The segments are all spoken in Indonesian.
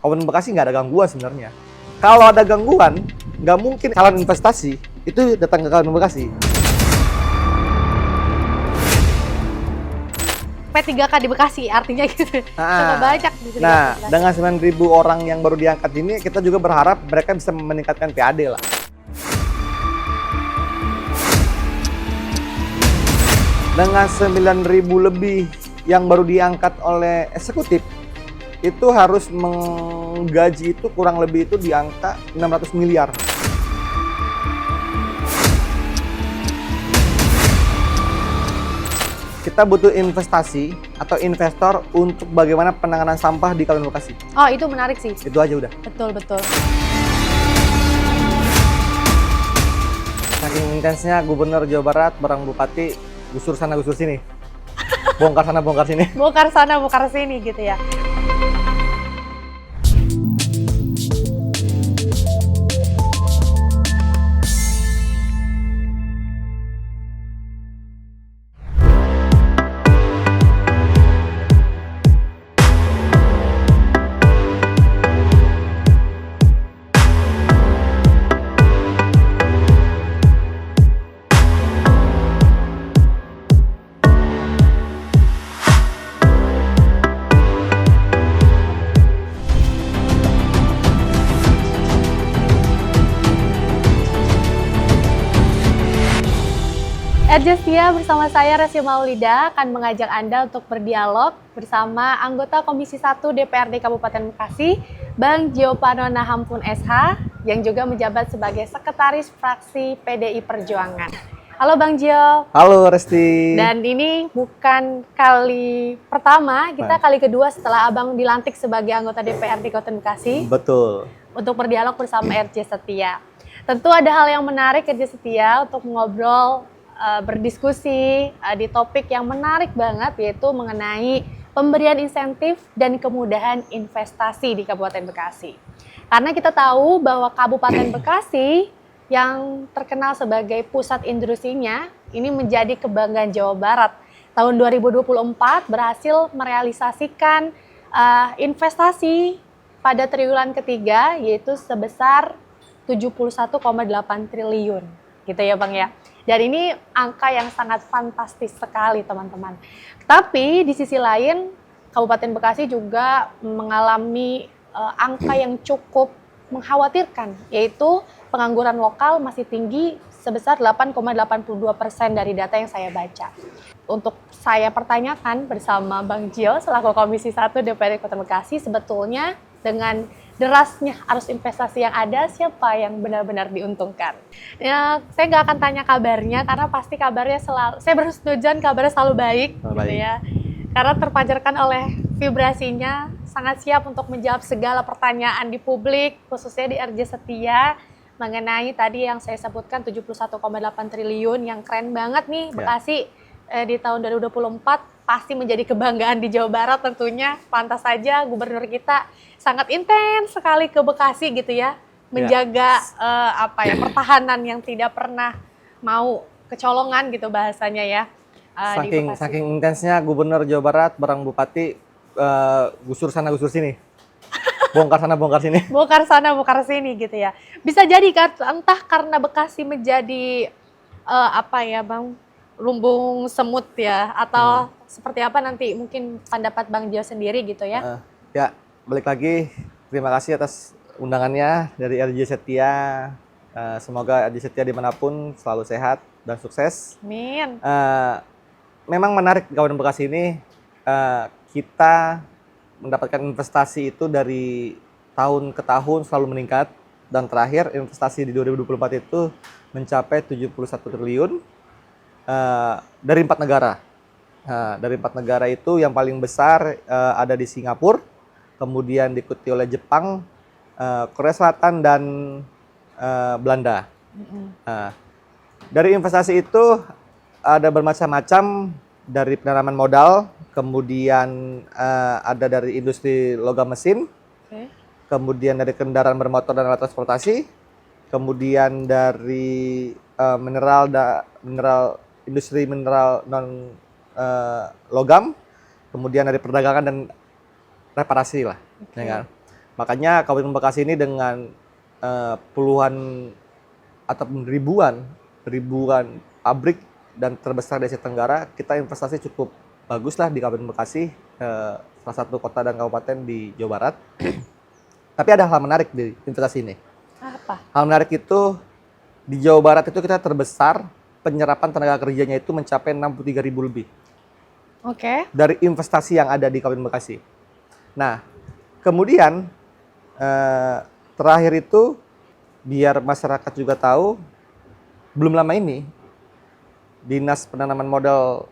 Kabupaten Bekasi nggak ada gangguan sebenarnya. Kalau ada gangguan, nggak mungkin calon investasi itu datang ke Kabupaten Bekasi. P3K di Bekasi artinya gitu. Coba banyak di sini. Nah, dengan 9.000 orang yang baru diangkat ini, kita juga berharap mereka bisa meningkatkan PAD lah. Dengan 9.000 lebih yang baru diangkat oleh eksekutif, itu harus menggaji itu kurang lebih itu di angka 600 miliar. Kita butuh investasi atau investor untuk bagaimana penanganan sampah di Kabupaten Bekasi. Oh, itu menarik sih. Itu aja udah. Betul, betul. Saking intensnya Gubernur Jawa Barat bareng Bupati gusur sana gusur sini. Bongkar sana bongkar sini. Bongkar sana, bongkar sini gitu ya. RJ Setia bersama saya Resi Maulida akan mengajak Anda untuk berdialog bersama anggota Komisi 1 DPRD Kabupaten Bekasi, Bang Giovanno Nahampun SH, yang juga menjabat sebagai Sekretaris Fraksi PDI Perjuangan. Halo Bang Gio. Halo Resti. Dan ini bukan kali pertama, kita kali kedua setelah Abang dilantik sebagai anggota DPRD Kabupaten Bekasi. Betul. Untuk berdialog bersama RJ Setia. Tentu ada hal yang menarik RJ Setia untuk mengobrol, berdiskusi di topik yang menarik banget, yaitu mengenai pemberian insentif dan kemudahan investasi di Kabupaten Bekasi. Karena kita tahu bahwa Kabupaten Bekasi yang terkenal sebagai pusat industrinya ini menjadi kebanggaan Jawa Barat. Tahun 2024 berhasil merealisasikan investasi pada triwulan ketiga, yaitu sebesar 71,8 triliun. Gitu ya Bang ya. Dan ini angka yang sangat fantastis sekali teman-teman. Tapi di sisi lain Kabupaten Bekasi juga mengalami angka yang cukup mengkhawatirkan, yaitu pengangguran lokal masih tinggi sebesar 8,82% dari data yang saya baca. Untuk saya pertanyakan bersama Bang Gio selaku Komisi 1 DPRD Kota Bekasi, sebetulnya dengan derasnya arus investasi yang ada, siapa yang benar-benar diuntungkan? Ya, saya nggak akan tanya kabarnya, karena pasti kabarnya selalu, saya bersetujuan kabarnya selalu baik, gitu ya. Karena terpancarkan oleh vibrasinya, sangat siap untuk menjawab segala pertanyaan di publik, khususnya di RJ Setia, mengenai tadi yang saya sebutkan 71,8 triliun, yang keren banget nih, Bekasi di tahun 2024, pasti menjadi kebanggaan di Jawa Barat tentunya. Pantas saja gubernur kita sangat intens sekali ke Bekasi gitu ya, menjaga pertahanan yang tidak pernah mau kecolongan gitu bahasanya ya. Saking intensnya Gubernur Jawa Barat bareng Bupati gusur sana gusur sini. Bongkar sana bongkar sini. Bongkar sana bongkar sini gitu ya. Bisa jadi kan entah karena Bekasi menjadi Bang, lumbung semut ya, atau seperti apa nanti mungkin pendapat Bang Gio sendiri gitu ya. Ya, balik lagi, terima kasih atas undangannya dari RJ Setia. Semoga RJ Setia dimanapun selalu sehat dan sukses. Amin. Memang menarik di Kabupaten Bekasi ini, kita mendapatkan investasi itu dari tahun ke tahun selalu meningkat, dan terakhir investasi di 2024 itu mencapai 71 triliun. Dari 4 negara. Dari 4 negara itu yang paling besar ada di Singapura, kemudian diikuti oleh Jepang, Korea Selatan, dan Belanda. Dari investasi itu ada bermacam-macam, dari penanaman modal, kemudian ada dari industri logam mesin, kemudian dari kendaraan bermotor dan alat transportasi, kemudian dari industri mineral non logam, kemudian dari perdagangan dan reparasi lah, ya kan? Makanya Kabupaten Bekasi ini dengan puluhan atau ribuan pabrik dan terbesar di Asia Tenggara, kita investasi cukup bagus lah di Kabupaten Bekasi, salah satu kota dan kabupaten di Jawa Barat. Tapi ada hal menarik di investasi ini. Apa? Hal menarik itu di Jawa Barat itu kita terbesar penyerapan tenaga kerjanya itu mencapai 63.000 lebih Oke. dari investasi yang ada di Kabupaten Bekasi. Nah, kemudian terakhir itu biar masyarakat juga tahu, belum lama ini Dinas Penanaman Modal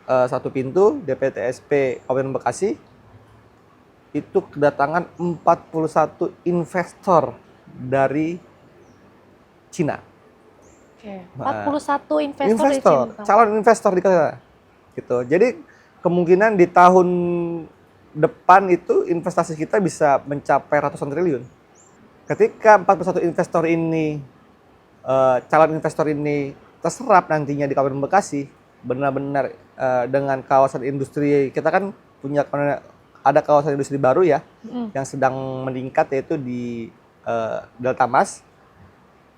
Satu Pintu DPTSP Kabupaten Bekasi itu kedatangan 41 investor dari Cina. Oke. 41 investor, Investor, di Cina. calon investor di sana. Gitu. Jadi kemungkinan di tahun depan itu investasi kita bisa mencapai ratusan triliun. Ketika 41 investor ini, calon investor ini terserap nantinya di Kabupaten Bekasi, benar-benar dengan kawasan industri, kita kan punya ada kawasan industri baru ya, yang sedang meningkat, yaitu di Delta Mas.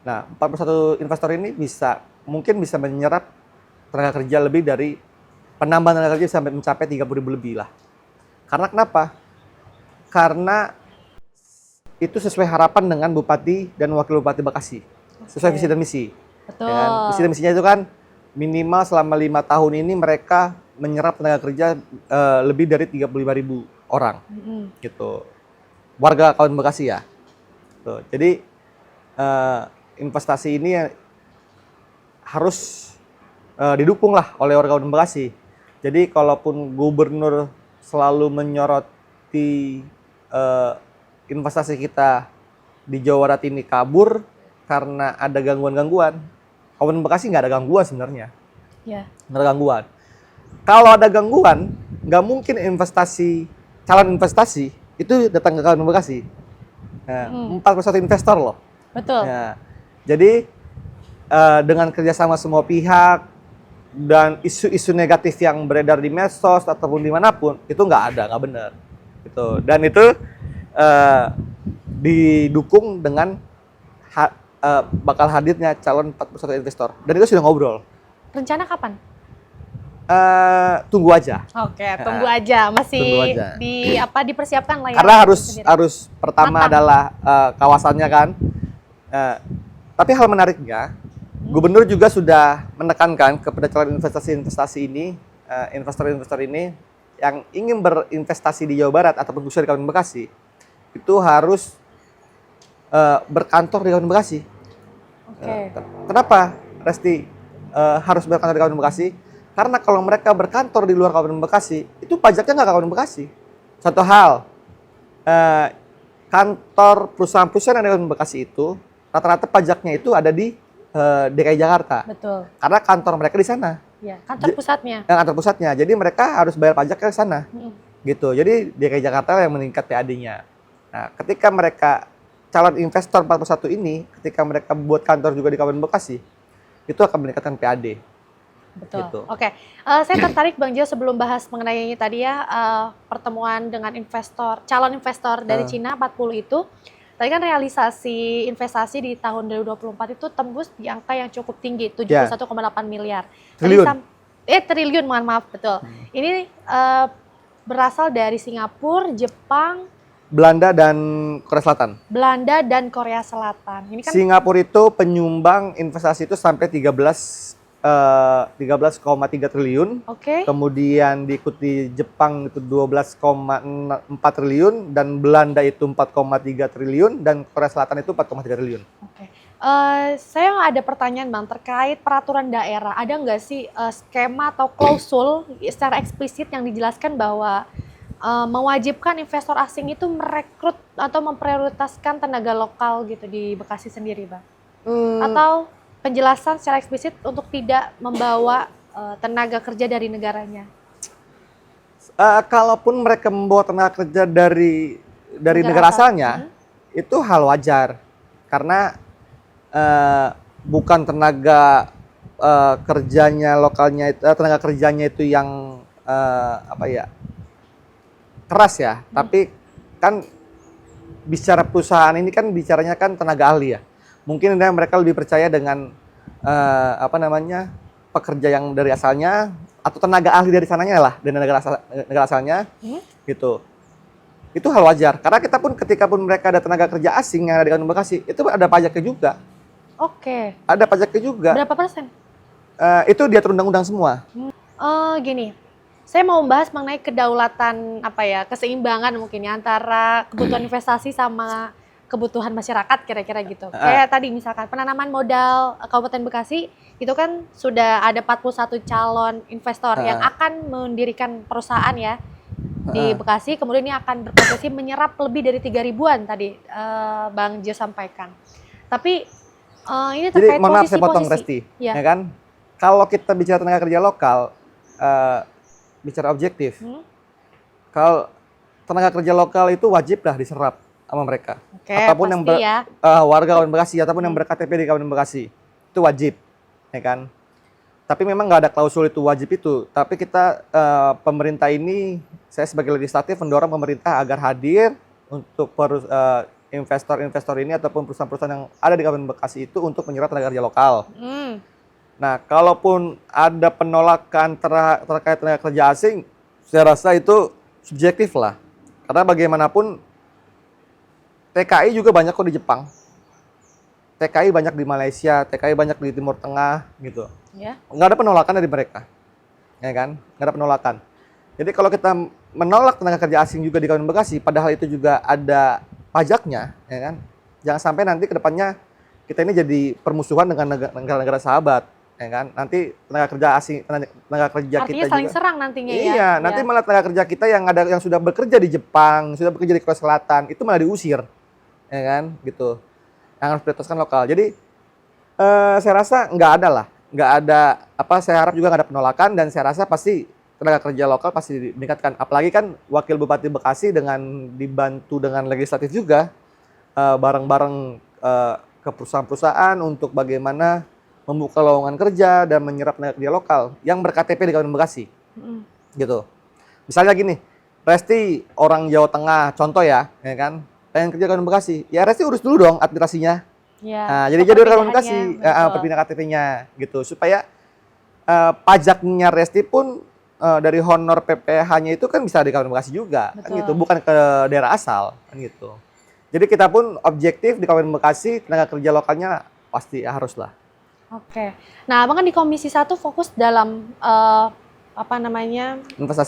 Nah, 41 investor ini mungkin bisa menyerap tenaga kerja lebih dari penambahan tenaga kerja sampai mencapai 30.000 lebih lah. Karena kenapa? Karena itu sesuai harapan dengan Bupati dan Wakil Bupati Bekasi. Sesuai visi dan misi. Betul. Ya kan? Visi dan misinya itu kan minimal selama 5 tahun ini mereka menyerap tenaga kerja lebih dari 35.000 orang. Gitu. Warga Kabupaten Bekasi ya. Tuh. Jadi investasi ini harus didukung lah oleh warga Kabupaten Bekasi. Jadi kalaupun gubernur selalu menyoroti investasi kita di Jawa Barat ini kabur karena ada gangguan-gangguan, Kabupaten Bekasi nggak ada gangguan sebenarnya. Ya. Nggak ada gangguan. Kalau ada gangguan, nggak mungkin calon investasi itu datang ke Kabupaten Bekasi. Nah, 41 investor loh. Betul. Ya. Jadi dengan kerjasama semua pihak dan isu-isu negatif yang beredar di medsos ataupun dimanapun itu nggak ada, nggak benar. Gitu. Dan itu didukung dengan bakal hadirnya calon 41 investor. Dan itu sudah ngobrol. Rencana kapan? Tunggu aja. Oke, tunggu aja. Masih Tunggu aja. dipersiapkan lah ya. Karena sendiri. harus pertama Matang. adalah kawasannya kan. Tapi hal menariknya, Gubernur juga sudah menekankan kepada calon investasi ini, investor-investor ini yang ingin berinvestasi di Jawa Barat ataupun khususnya di Kabupaten Bekasi, itu harus berkantor di Kabupaten Bekasi. Oke. Kenapa, Resti, harus berkantor di Kabupaten Bekasi? Karena kalau mereka berkantor di luar Kabupaten Bekasi, itu pajaknya nggak Kabupaten Bekasi. Satu hal, kantor perusahaan-perusahaan yang ada di Kabupaten Bekasi itu, rata-rata pajaknya itu ada di DKI Jakarta. Betul. Karena kantor mereka di sana. Ya, kantor pusatnya. Kantor pusatnya. Jadi mereka harus bayar pajak ke sana. Gitu. Jadi DKI Jakarta yang meningkat PAD-nya. Nah, ketika mereka calon investor 41 ini, ketika mereka buat kantor juga di Kabupaten Bekasi, itu akan meningkatkan PAD. Betul. Gitu. Oke, saya tertarik Bang Jo sebelum bahas mengenai tadi ya pertemuan dengan calon investor dari Cina 40 itu. Tadi kan realisasi investasi di tahun 2024 itu tembus di angka yang cukup tinggi, 71,8 miliar. Triliun. Triliun, mohon maaf, betul. Ini berasal dari Singapura, Jepang, Belanda dan Korea Selatan. Belanda dan Korea Selatan. Ini kan Singapura itu penyumbang investasi itu sampai 13,3 triliun. Oke. Kemudian diikuti Jepang itu 12,4 triliun dan Belanda itu 4,3 triliun dan Korea Selatan itu 4,3 triliun. Oke. Saya ada pertanyaan Bang terkait peraturan daerah. Ada nggak sih skema atau klausul secara eksplisit yang dijelaskan bahwa mewajibkan investor asing itu merekrut atau memprioritaskan tenaga lokal gitu di Bekasi sendiri, Bang? Atau penjelasan secara eksplisit untuk tidak membawa tenaga kerja dari negaranya? Kalaupun mereka membawa tenaga kerja dari negara asalnya, itu hal wajar. Karena bukan tenaga kerjanya lokalnya itu, tenaga kerjanya itu yang keras ya, tapi kan bicara perusahaan ini kan bicaranya kan tenaga ahli ya. Mungkin mereka lebih percaya dengan pekerja yang dari asalnya atau tenaga ahli dari sananya lah, dari negara asalnya, gitu. Itu hal wajar. Karena kita pun ketika pun mereka ada tenaga kerja asing yang ada di Kabupaten Bekasi, itu ada pajaknya juga. Oke. Ada pajaknya juga. Berapa persen? Itu diatur undang-undang semua. Gini, saya mau membahas mengenai kedaulatan keseimbangan mungkin ya antara kebutuhan investasi sama kebutuhan masyarakat kira-kira gitu. Kayak tadi misalkan penanaman modal Kabupaten Bekasi itu kan sudah ada 41 calon investor yang akan mendirikan perusahaan ya di Bekasi, kemudian ini akan berpotensi menyerap lebih dari 3.000-an tadi Bang Jo sampaikan. Tapi ini terkait jadi, mohon maaf saya potong posisi-posisi. Resti, ya kan? Kalau kita bicara tenaga kerja lokal, bicara objektif, kalau tenaga kerja lokal itu wajib lah diserap sama mereka. Oke, apapun yang warga Kabupaten Bekasi ataupun yang berKTP di Kabupaten Bekasi itu wajib, ya kan? Tapi memang nggak ada klausul itu wajib itu. Tapi kita pemerintah ini, saya sebagai legislatif mendorong pemerintah agar hadir untuk investor-investor ini ataupun perusahaan-perusahaan yang ada di Kabupaten Bekasi itu untuk menyerap tenaga kerja lokal. Nah, kalaupun ada penolakan terkait tenaga kerja asing, saya rasa itu subjektif lah. Karena bagaimanapun TKI juga banyak kok di Jepang. TKI banyak di Malaysia, TKI banyak di Timur Tengah gitu. Ya. Nggak ada penolakan dari mereka. Ya kan? Nggak ada penolakan. Jadi kalau kita menolak tenaga kerja asing juga di Kabupaten Bekasi, padahal itu juga ada pajaknya, ya kan? Jangan sampai nanti ke depannya kita ini jadi permusuhan dengan negara-negara sahabat, ya kan? Nanti tenaga kerja asing, tenaga kerja artinya kita saling juga serang nantinya ya. iya, nanti malah tenaga kerja kita yang sudah bekerja di Jepang, sudah bekerja di Korea Selatan, itu malah diusir. Ya kan? Gitu. Yang harus prioritaskan lokal. Jadi saya rasa nggak ada lah. Nggak ada, saya harap juga nggak ada penolakan dan saya rasa pasti tenaga kerja lokal pasti meningkatkan. Apalagi kan Wakil Bupati Bekasi dengan dibantu dengan legislatif juga bareng-bareng ke perusahaan-perusahaan untuk bagaimana membuka lowongan kerja dan menyerap tenaga kerja lokal yang berKTP di Kabupaten Bekasi. Gitu. Misalnya gini, Resti orang Jawa Tengah, contoh ya kan, pengen kerja di Kabupaten Bekasi, ya Resti urus dulu dong administrasinya. Ya, Nah, jadi Kabupaten Bekasi, perpindahan KTP-nya gitu, supaya pajaknya Resti pun dari honor PPh-nya itu kan bisa di Kabupaten Bekasi juga, kan gitu, bukan ke daerah asal, kan gitu. Jadi kita pun objektif di Kabupaten Bekasi, tenaga kerja lokalnya pasti harus lah. Oke. Nah, Abang kan di Komisi 1 fokus dalam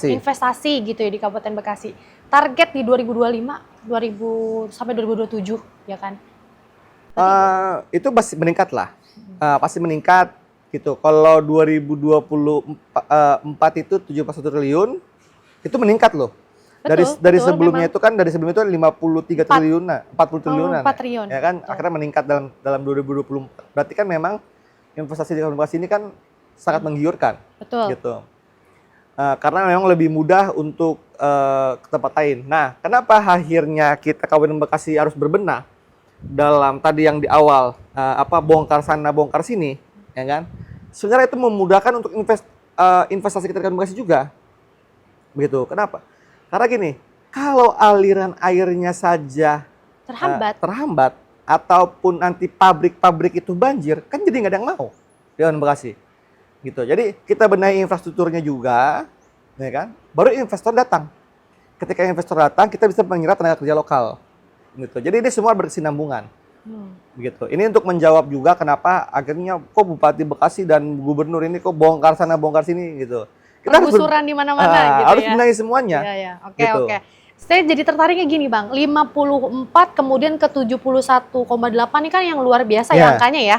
investasi gitu ya di Kabupaten Bekasi. Target di 2025, sampai 2027 ya kan? Itu pasti meningkat lah, pasti meningkat gitu. Kalau 2024 itu 71 triliun, itu meningkat loh. Dari sebelumnya memang. Itu kan dari sebelumnya itu 53 triliunan, 40 triliunan. 4 triliun. Ya kan, akhirnya meningkat dalam 2024. Berarti kan memang investasi di Kabupaten Bekasi ini kan sangat menggiurkan. Betul. Gitu. Karena memang lebih mudah untuk ke tempat lain. Nah, kenapa akhirnya kita Kabupaten Bekasi harus berbenah dalam tadi yang di awal bongkar sana bongkar sini, ya kan? Sebenarnya itu memudahkan untuk investasi kita di Kabupaten Bekasi juga. Begitu. Kenapa? Karena gini, kalau aliran airnya saja terhambat ataupun nanti pabrik-pabrik itu banjir, kan jadi nggak ada yang mau di Kabupaten Bekasi. Gitu. Jadi kita benahi infrastrukturnya juga, ya kan? Baru investor datang. Ketika investor datang, kita bisa menyerap tenaga kerja lokal. Gitu. Jadi ini semua berkesinambungan. Begitu. Ini untuk menjawab juga kenapa akhirnya kok Bupati Bekasi dan Gubernur ini kok bongkar sana bongkar sini gitu. Kita penggusuran di mana-mana gitu harus benahi semuanya. Iya. Oke. Saya jadi tertariknya gini Bang, 54 kemudian ke 71,8 ini kan yang luar biasa ya angkanya ya.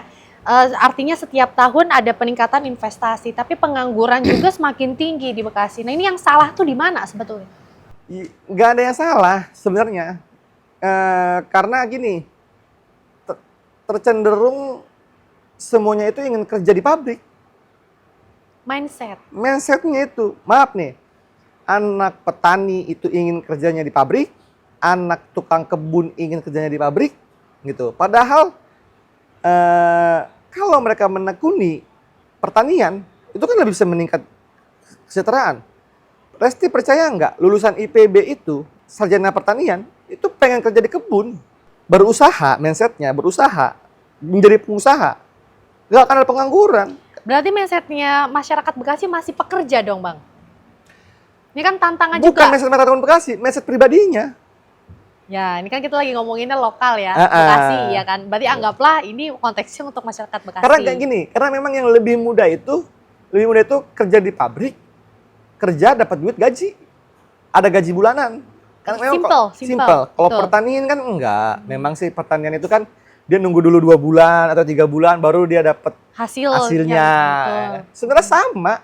Artinya setiap tahun ada peningkatan investasi, tapi pengangguran juga semakin tinggi di Bekasi. Nah ini yang salah tuh di mana sebetulnya? Nggak ada yang salah sebenarnya. Karena gini, tercenderung semuanya itu ingin kerja di pabrik. Mindsetnya itu, maaf nih, anak petani itu ingin kerjanya di pabrik, anak tukang kebun ingin kerjanya di pabrik, gitu. Padahal kalau mereka menekuni pertanian, itu kan lebih bisa meningkat kesejahteraan. Resti percaya nggak, lulusan IPB itu, sarjana pertanian, itu pengen kerja di kebun, berusaha, mindsetnya berusaha, menjadi pengusaha. Nggak akan ada pengangguran. Berarti mindsetnya masyarakat Bekasi masih pekerja dong, Bang? Ini kan tantangan Bukan juga. mindset masyarakat Bekasi, mindset pribadinya. Ya, ini kan kita lagi ngomonginnya lokal ya, Ah, ah. Bekasi ya kan. Berarti anggaplah ini konteksnya untuk masyarakat Bekasi. Karena kayak gini, karena memang yang lebih mudah itu kerja di pabrik, kerja dapat duit gaji, ada gaji bulanan. Karena memang Simple. Kalau Betul. pertanian kan enggak. Memang sih pertanian itu kan dia nunggu dulu 2 bulan atau 3 bulan baru dia dapat hasilnya. Betul. Sebenarnya sama.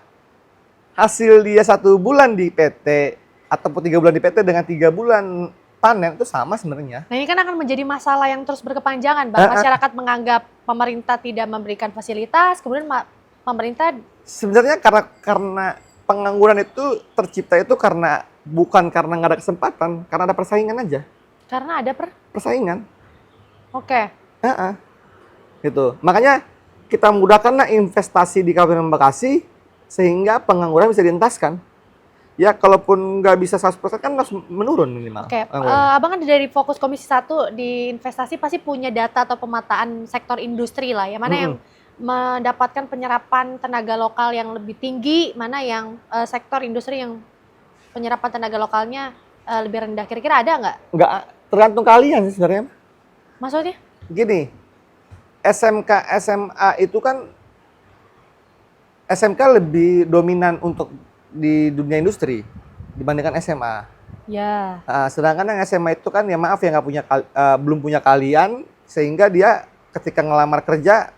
Hasil dia 1 bulan di PT ataupun 3 bulan di PT dengan 3 bulan panen itu sama sebenarnya. Nah, ini kan akan menjadi masalah yang terus berkepanjangan, Bang. Masyarakat menganggap pemerintah tidak memberikan fasilitas, kemudian pemerintah Sebenarnya karena pengangguran itu tercipta itu bukan karena nggak ada kesempatan, karena ada persaingan aja. karena ada Persaingan. Oke. Gitu. Makanya kita mudahkanlah investasi di Kabupaten Bekasi sehingga pengangguran bisa dientaskan. Ya kalaupun nggak bisa 100% kan harus menurun minimal. Oke, pengangguran. Abang kan dari fokus Komisi 1 di investasi pasti punya data atau pemetaan sektor industri lah, ya mana yang mendapatkan penyerapan tenaga lokal yang lebih tinggi, mana yang sektor industri yang penyerapan tenaga lokalnya lebih rendah. Kira-kira ada nggak? Nggak, tergantung kalian sih sebenarnya. Maksudnya? Gini, SMK, SMA itu kan SMK lebih dominan untuk di dunia industri dibandingkan SMA. Ya. Sedangkan yang SMA itu kan ya maaf ya belum punya kalian sehingga dia ketika ngelamar kerja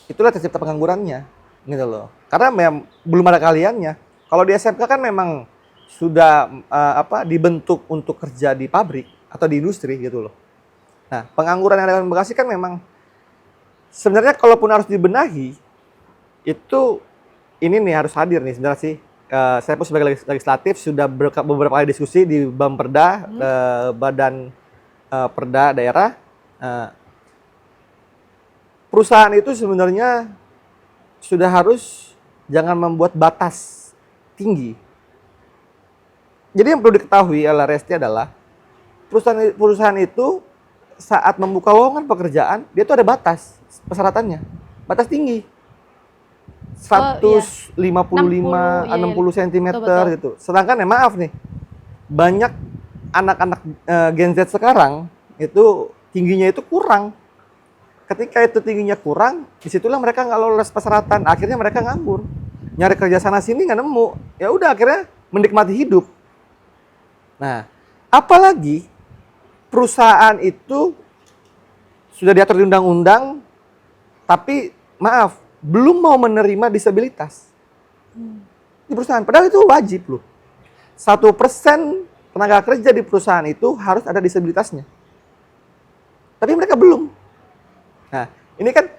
itulah tercipta penganggurannya gitu loh. Karena belum ada kaliannya. Kalau di SMK kan memang sudah dibentuk untuk kerja di pabrik atau di industri gitu loh. Nah, pengangguran yang ada di Bekasi kan memang sebenarnya kalaupun harus dibenahi itu ini nih harus hadir nih sebenarnya sih. Saya pun sebagai legislatif sudah beberapa kali diskusi di Bamperda, Badan Perda daerah. Perusahaan itu sebenarnya sudah harus jangan membuat batas tinggi. Jadi yang perlu diketahui oleh Resti adalah perusahaan itu saat membuka lowongan pekerjaan dia tuh ada batas persyaratannya, batas tinggi. 155, 60 cm gitu. Sedangkan ya maaf nih, banyak anak-anak Gen Z sekarang itu tingginya itu kurang. Ketika itu tingginya kurang, disitulah mereka nggak lolos persyaratan. Akhirnya mereka nganggur, nyari kerja sana sini nggak nemu. Ya udah akhirnya menikmati hidup. Nah, apalagi perusahaan itu sudah diatur di undang-undang, tapi maaf belum mau menerima disabilitas di perusahaan. Padahal itu wajib loh. 1% tenaga kerja di perusahaan itu harus ada disabilitasnya. Tapi mereka belum. Nah, ini kan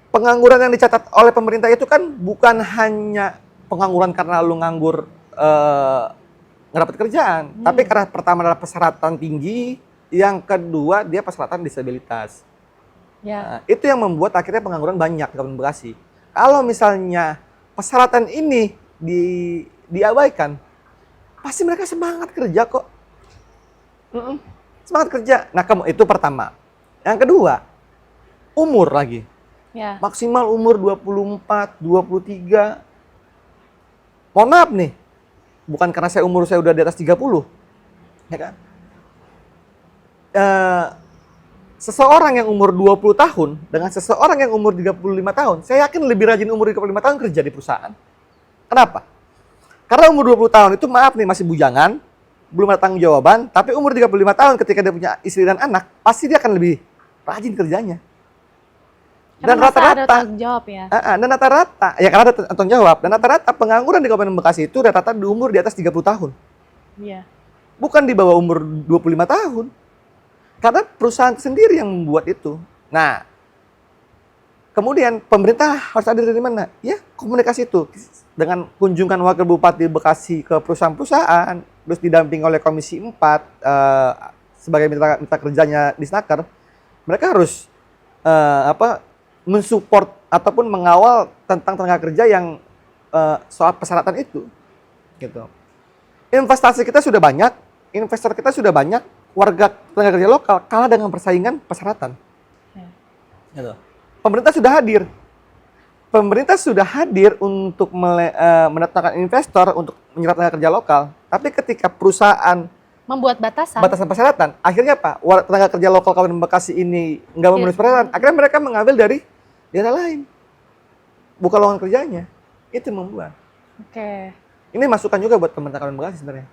pengangguran yang dicatat oleh pemerintah itu kan bukan hanya pengangguran karena lu nganggur nggak dapat kerjaan, tapi karena pertama adalah persyaratan tinggi, yang kedua dia persyaratan disabilitas. Ya. Nah, itu yang membuat akhirnya pengangguran banyak di Kabupaten Bekasi. Kalau misalnya persyaratan ini diabaikan, pasti mereka semangat kerja kok. Semangat kerja. Nah, itu pertama. Yang kedua, umur lagi. Ya. Maksimal umur 24, 23. Mohon maaf nih, bukan karena umur saya udah di atas 30. Ya kan? Seseorang yang umur 20 tahun dengan seseorang yang umur 35 tahun, saya yakin lebih rajin umur 35 tahun kerja di perusahaan. Kenapa? Karena umur 20 tahun itu maaf nih masih bujangan, belum ada tanggung jawaban, tapi umur 35 tahun ketika dia punya istri dan anak, pasti dia akan lebih rajin kerjanya. Dan rata-rata tanggung jawab ya. Dan rata-rata ya karena ada tanggung jawab, dan rata-rata pengangguran di Kabupaten Bekasi itu rata-rata di umur di atas 30 tahun. Iya. Bukan di bawah umur 25 tahun. Karena perusahaan sendiri yang membuat itu. Nah, kemudian pemerintah harus hadir dari mana? Ya, komunikasi itu. Dengan kunjungan Wakil Bupati Bekasi ke perusahaan-perusahaan, terus didampingi oleh Komisi 4 sebagai mitra kerjanya di Snaker, mereka harus mensupport ataupun mengawal tentang tenaga kerja yang soal persyaratan itu. Gitu. Investasi kita sudah banyak, investor kita sudah banyak, warga tenaga kerja lokal kalah dengan persaingan persyaratan. Gitu. Pemerintah sudah hadir. Pemerintah sudah hadir untuk mendatangkan investor untuk menyerap tenaga kerja lokal. Tapi ketika perusahaan Membuat batasan. batasan persyaratan, akhirnya apa? Tenaga kerja lokal Kabupaten Bekasi ini nggak memenuhi persyaratan. Akhirnya mereka mengambil dari daerah lain. Bukan lowongan kerjanya. Itu yang membuat. Oke. Ini masukan juga buat pemerintah Kabupaten Bekasi sebenarnya.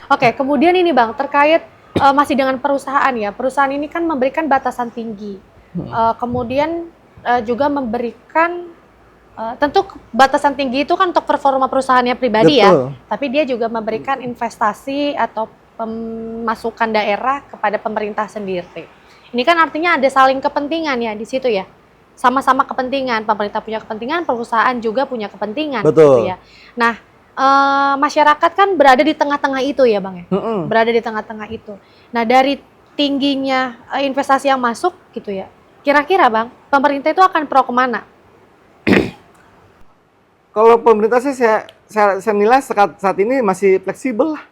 Oke, kemudian ini Bang, terkait masih dengan perusahaan ya. Perusahaan ini kan memberikan batasan tinggi. Kemudian juga memberikan tentu batasan tinggi itu kan untuk performa perusahaannya pribadi. Betul. Ya. Tapi dia juga memberikan investasi atau pemasukan daerah kepada pemerintah sendiri. Ini kan artinya ada saling kepentingan ya di situ ya. Sama-sama kepentingan, pemerintah punya kepentingan, perusahaan juga punya kepentingan. Betul. Gitu ya. Nah, masyarakat kan berada di tengah-tengah itu ya Bang ya? Berada di tengah-tengah itu. Nah dari tingginya investasi yang masuk gitu ya, kira-kira Bang, pemerintah itu akan pro kemana? Kalau pemerintah sih saya nilai saat ini masih fleksibel lah.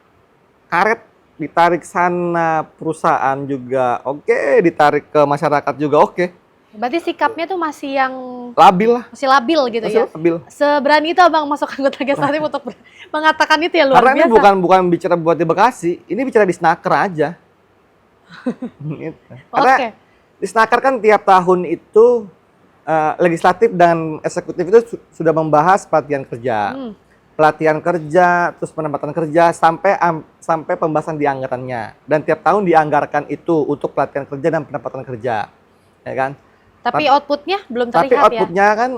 Karet ditarik sana, perusahaan juga oke, ditarik ke masyarakat juga oke. Berarti sikapnya tuh masih yang Labil lah. masih labil gitu Masih ya? labil. Seberani itu Abang masuk anggota legislatif untuk mengatakan itu ya, luar Karena biasa. ini bukan bicara buat di Bekasi, ini bicara di Snaker aja. Gitu. Karena Oke. di Snaker kan tiap tahun itu legislatif dan eksekutif itu sudah membahas pelatihan kerja. Pelatihan kerja, terus penempatan kerja sampai pembahasan di anggarannya. Dan tiap tahun dianggarkan itu untuk pelatihan kerja dan penempatan kerja. Ya kan? Tapi outputnya belum Tapi terlihat ya? outputnya kan,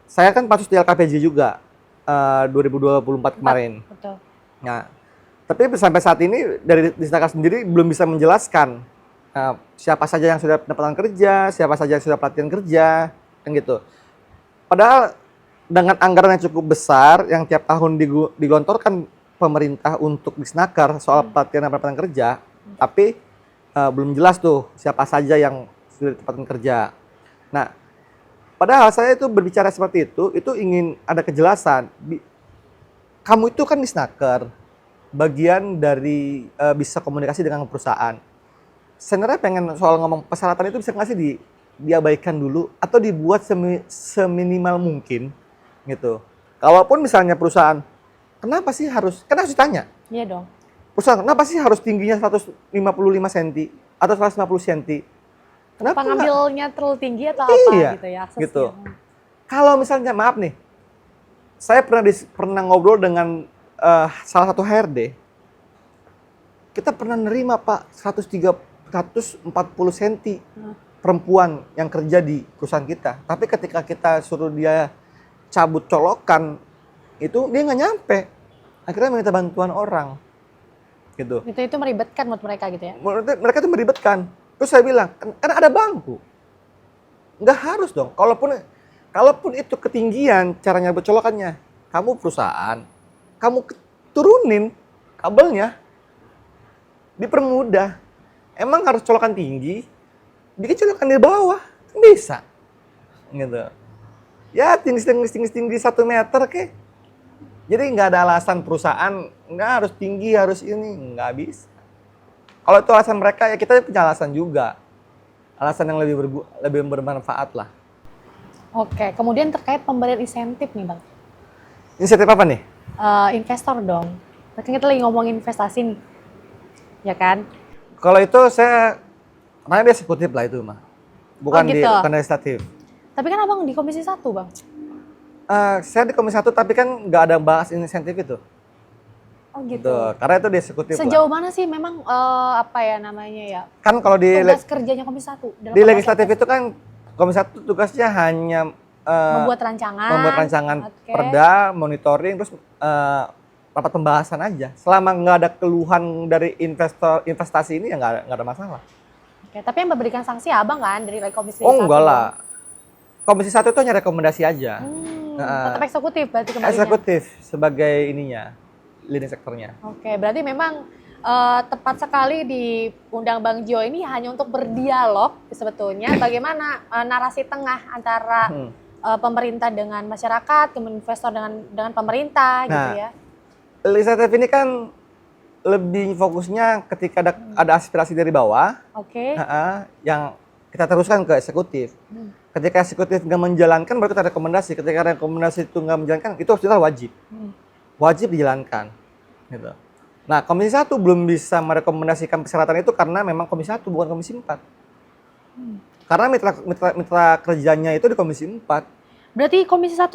saya kan pansus di LKPJ juga 2024 kemarin. Betul. Nah, tapi sampai saat ini dari Disnaker sendiri belum bisa menjelaskan siapa saja yang sudah pendapatan kerja, siapa saja yang sudah pelatihan kerja, kan gitu. Padahal dengan anggaran yang cukup besar yang tiap tahun digelontorkan pemerintah untuk Disnaker soal pelatihan dan pendapatan kerja, tapi belum jelas tuh siapa saja yang sudah ditempatkan kerja. Nah, padahal saya itu berbicara seperti itu ingin ada kejelasan. Kamu itu kan Disnaker, bagian dari bisa komunikasi dengan perusahaan. Sebenarnya pengen soal ngomong persyaratan itu bisa nggak sih diabaikan dulu atau dibuat seminimal mungkin gitu. Kalaupun misalnya perusahaan, kenapa sih harus ditanya. Iya dong. Perusahaan, kenapa sih harus tingginya 155 cm atau 150 cm? Kenapa Pengambilnya terlalu tinggi atau apa gitu ya aksesnya? Gitu. Kalau misalnya maaf nih, saya pernah ngobrol dengan salah satu HRD. Kita pernah nerima Pak 140 cm perempuan yang kerja di perusahaan kita. Tapi ketika kita suruh dia cabut colokan, itu dia nggak nyampe. Akhirnya minta bantuan orang. Gitu. Itu meribetkan buat mereka gitu ya? Mereka itu meribetkan. Terus saya bilang, kan ada bangku. Nggak harus dong. Kalaupun itu ketinggian caranya bercolokannya, kamu perusahaan, kamu turunin kabelnya, dipermudah. Emang harus colokan tinggi, bikin colokan di bawah, kan bisa. Gitu. Ya tinggi 1 meter kek. Jadi nggak ada alasan perusahaan, nggak harus tinggi, harus ini, nggak bisa. Kalau itu alasan mereka, ya kita punya alasan juga. Alasan yang lebih bermanfaat lah. Oke, kemudian terkait pemberian insentif nih Bang. Insentif apa nih? Investor dong. Kan kita lagi ngomongin investasi nih. Ya kan? Kalau itu saya, namanya dia eksekutif lah itu mah. Bukan gitu. bukan legislatif. Tapi kan Abang di Komisi 1 Bang. Saya di Komisi 1 tapi kan nggak ada bahas insentif itu. Oh gitu. Karena itu di eksekutif Sejauh lah. mana sih memang apa ya namanya ya? Kan kalau Tugas kerjanya Komisi 1 di legislatif itu kan Komisi 1 tugasnya hanya membuat rancangan. Oke. perda, monitoring, terus rapat pembahasan aja. Selama nggak ada keluhan dari investasi ini ya nggak ada masalah. Oke, tapi yang memberikan sanksi Abang kan dari Komisi 1? Oh enggak lah. Komisi 1 itu hanya rekomendasi aja. Tetap eksekutif berarti kembalinya. Eksekutif sebagai ininya, leading sektornya. Oke, berarti memang tepat sekali diundang Bang Jo ini hanya untuk berdialog sebetulnya bagaimana narasi tengah antara pemerintah dengan masyarakat, kemudian investor dengan pemerintah gitu ya. Legislatif ini kan lebih fokusnya ketika ada aspirasi dari bawah, Oke. yang kita teruskan ke eksekutif. Ketika eksekutif nggak menjalankan, baru kita rekomendasi. Ketika rekomendasi itu nggak menjalankan, itu harusnya wajib. Wajib dijalankan. Gitu. Nah, Komisi 1 belum bisa merekomendasikan persyaratan itu karena memang Komisi 1 bukan Komisi 4. Karena mitra kerjanya itu di Komisi 4. Berarti Komisi 1